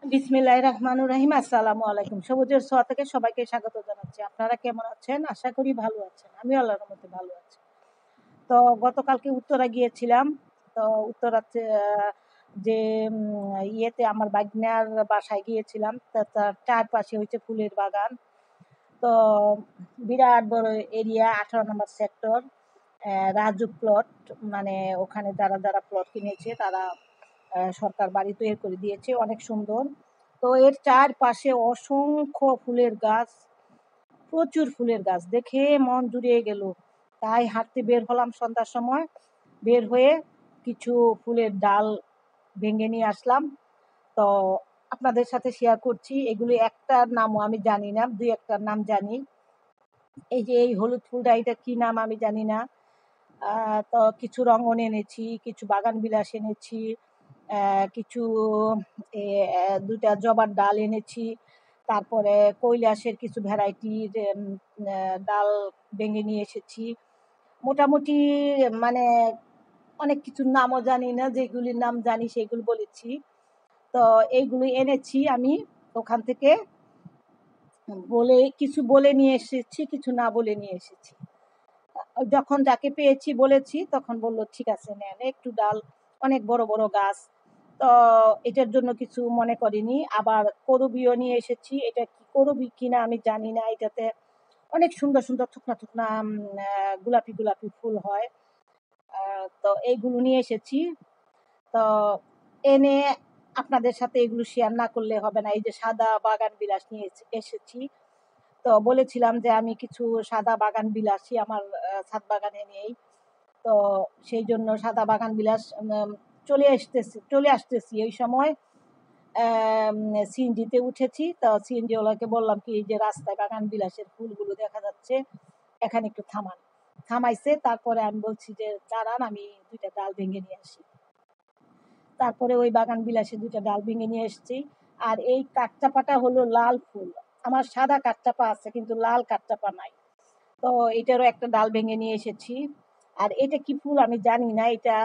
বিসমিল্লাহির রহমানির রহিম। আসসালামু আলাইকুম। সবুজের ছোঁয়া থেকে সবাইকে স্বাগত জানাচ্ছি। আপনারা কেমন আছেন? আশা করি ভালো আছেন। আমি আল্লাহর রহমতে ভালো আছি। তো গতকালকে উত্তরা গিয়েছিলাম। তো উত্তরাতে যে ইয়েতে আমার বাগনার বাসায় গিয়েছিলাম। তার চারপাশে হচ্ছে ফুলের বাগান। তো বিরাট বড় এরিয়া, 18 নম্বর সেক্টর, রাজু প্লট। মানে ওখানে যারা যারা প্লট কিনেছে তারা সরকার বাড়ি তৈরি করে দিয়েছে, অনেক সুন্দর। তো এর চারপাশে অসংখ্য ফুলের গাছ, প্রচুর ফুলের গাছ, দেখে মন জুড়িয়ে গেল। তাই হাঁটতে বের হলাম সন্ধ্যার সময়। বের হয়ে কিছু ফুলের ডাল ভেঙে নিয়ে আসলাম। তো আপনাদের সাথে শেয়ার করছি। এগুলি একটার নামও আমি জানি না, দুই একটার নাম জানি। এই যে এই হলুদ ফুলটা, এটা কি নাম আমি জানি না। তো কিছু রঙন এনেছি, কিছু বাগান বিলাস এনেছি, কিছু দুইটা জবার ডাল এনেছি। তারপরে কৈলাসের কিছু ভ্যারাইটির ডাল ভেঙে নিয়ে এসেছি। মোটামুটি মানে অনেক কিছুর নামও জানি না, যেগুলির নাম জানি সেগুলো বলেছি। তো এইগুলো এনেছি আমি ওখান থেকে, বলে কিছু বলে নিয়ে এসেছি, কিছু না বলে নিয়ে এসেছি। যখন যাকে পেয়েছি বলেছি তখন বলল ঠিক আছে নেন একটু ডাল, অনেক বড় বড় গাছ। তো এটার জন্য কিছু মনে করিনি। আবার করবিও নিয়ে এসেছি, এটা কি করবি কিনা আমি জানি না। এটাতে অনেক সুন্দর সুন্দর থুকনা থুকনা গোলাপি গোলাপি ফুল হয়। তো এইগুলো নিয়ে এসেছি। তো এনে আপনাদের সাথে এগুলো শেয়ার না করলে হবে না। এই যে সাদা বাগান বিলাস নিয়ে এসেছি। তো বলেছিলাম যে আমি কিছু সাদা বাগান বিলাসী আমার ছাদ বাগানে নেই। তো সেই জন্য সাদা বাগান বিলাস চলে আসতেছি এই সময় সিএনজিতে উঠেছি। তো সিএনজি ওলাকে বললাম কি, যে রাস্তায় বাগান বিলাসের ফুলগুলো দেখা যাচ্ছে, এখানে একটু থামান। থামাইছে। তারপরে আমি বলছি যে দাঁড়ান, আমি দুইটা ডাল ভেঙে নিয়ে আসি। তারপরে ওই বাগান বিলাসে দুইটা ডাল ভেঙে নিয়ে এসেছি। আর এই কাঠচাপাটা হলো লাল ফুল। আমার সাদা কাঠচাপা আছে কিন্তু লাল কাঠচাপা নাই। তো এটারও একটা ডাল ভেঙে নিয়ে এসেছি। আর এটা কি ফুল আমি জানি না, এটা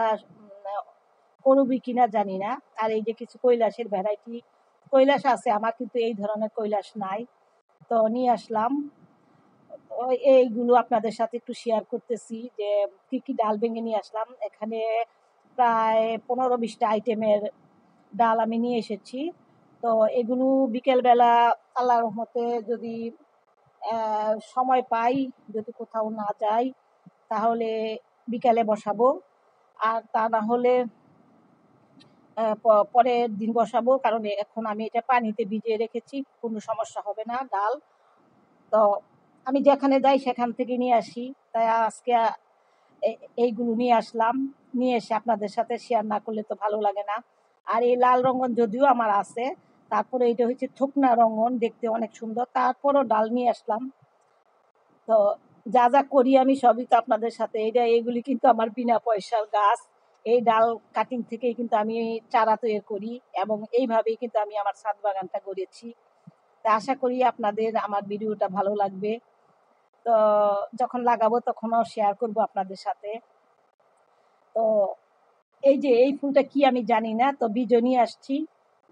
করবি কিনা জানি না। আর এই যে কিছু কৈলাসের ভ্যারাইটি কৈলাস আছে আমার, কিন্তু এই ধরনের কৈলাস নাই। তো নিয়ে আসলাম। এইগুলো আপনাদের সাথে একটু শেয়ার করতেছি যে কি কি ডাল ভেঙে নিয়ে আসলাম। এখানে প্রায় 15-20টা আইটেমের ডাল আমি নিয়ে এসেছি। তো এগুলো বিকেলবেলা আল্লাহর রহমতে যদি সময় পাই, যদি কোথাও না যাই, তাহলে বিকালে বসাবো। আর তা না হলে পরের দিন বসাবো, কারণ এখন আমি এটা পানিতে ভিজিয়ে রেখেছি, কোনো সমস্যা হবে না ডাল। তো আমি যেখানে যাই সেখান থেকে নিয়ে আসি। তাই আজকে এইগুলো নিয়ে আসলাম। নিয়ে এসে আপনাদের সাথে শেয়ার না করলে তো ভালো লাগে না। আর এই লাল রঙন যদিও আমার আছে, তারপরে এটা হচ্ছে থুকনা রঙন, দেখতে অনেক সুন্দর। তারপরও ডাল নিয়ে আসলাম। তো যা যা করি আমি সবই তো আপনাদের সাথে, এগুলি কিন্তু আমার বিনা পয়সার গাছ। এই ডাল কাটিং থেকেই কিন্তু আমি চারা তৈরি করি, এবং এইভাবেই কিন্তু আমি আমার ছাদ বাগানটা গড়েছি। তা আশা করি আপনাদের আমার ভিডিওটা ভালো লাগবে। তো যখন লাগাবো তখনও শেয়ার করব আপনাদের সাথে। তো এই যে এই ফুলটা কি আমি জানি না, তো বীজও নিয়ে আসছি,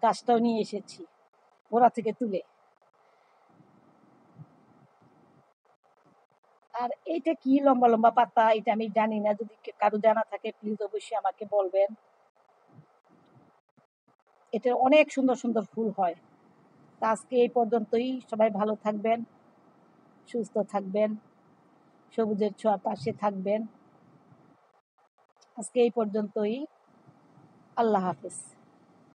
গাছটাও নিয়ে এসেছি গোড়া থেকে তুলে। আর এটা কি লম্বা লম্বা পাতা, এটা আমি জানি না। যদি কারো জানা থাকে প্লিজ অবশ্যই আমাকে বলবেন। এটা অনেক সুন্দর সুন্দর ফুল হয়। তা আজকে এই পর্যন্তই। সবাই ভালো থাকবেন, সুস্থ থাকবেন, সবুজের ছোঁয়ার পাশে থাকবেন। আজকে এই পর্যন্তই। আল্লাহ হাফেজ।